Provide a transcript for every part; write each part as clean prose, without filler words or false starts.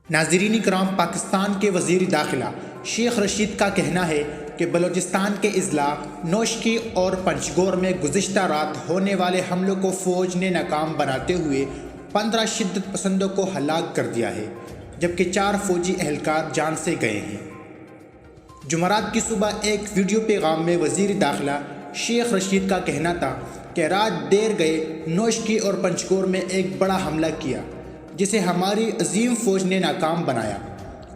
ناظرین کرام، پاکستان کے وزیر داخلہ شیخ رشید کا کہنا ہے کہ بلوچستان کے اضلاع نوشکی اور پنجگور میں گزشتہ رات ہونے والے حملوں کو فوج نے ناکام بناتے ہوئے 15 شدت پسندوں کو ہلاک کر دیا ہے، جبکہ 4 فوجی اہلکار جان سے گئے ہیں۔ جمعرات کی صبح ایک ویڈیو پیغام میں وزیر داخلہ شیخ رشید کا کہنا تھا کہ رات دیر گئے نوشکی اور پنجگور میں ایک بڑا حملہ کیا جسے ہماری عظیم فوج نے ناکام بنایا،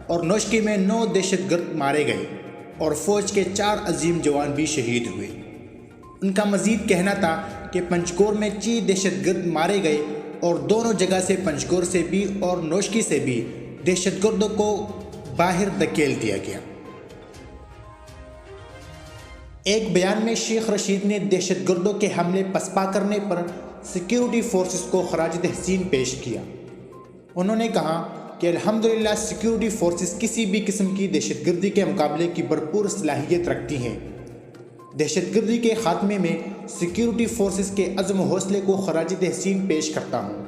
اور نوشکی میں 9 دہشت گرد مارے گئے اور فوج کے 4 عظیم جوان بھی شہید ہوئے۔ ان کا مزید کہنا تھا کہ پنجگور میں 6 دہشت گرد مارے گئے اور دونوں جگہ سے، پنجگور سے بھی اور نوشکی سے بھی، دہشت گردوں کو باہر دھکیل دیا گیا۔ ایک بیان میں شیخ رشید نے دہشت گردوں کے حملے پسپا کرنے پر سیکیورٹی فورسز کو خراج تحسین پیش کیا۔ انہوں نے کہا کہ الحمدللہ سیکیورٹی فورسز کسی بھی قسم کی دہشت گردی کے مقابلے کی بھرپور صلاحیت رکھتی ہیں۔ دہشت گردی کے خاتمے میں سیکیورٹی فورسز کے عزم و حوصلے کو خراج تحسین پیش کرتا ہوں۔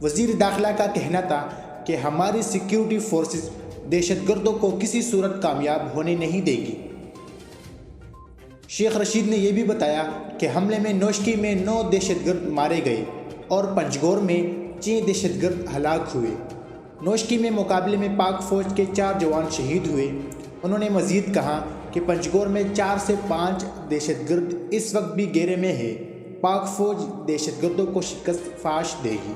وزیر داخلہ کا کہنا تھا کہ ہماری سیکیورٹی فورسز دہشت گردوں کو کسی صورت کامیاب ہونے نہیں دے گی۔ شیخ رشید نے یہ بھی بتایا کہ حملے میں نوشکی میں 9 دہشت گرد مارے گئے اور پنجگور میں 6 دہشت گرد ہلاک ہوئے۔ نوشکی میں مقابلے میں پاک فوج کے 4 جوان شہید ہوئے۔ انہوں نے مزید کہا کہ پنجگور میں 4 سے 5 دہشت گرد اس وقت بھی گھیرے میں ہے۔ پاک فوج دہشت گردوں کو شکست فاش دے گی۔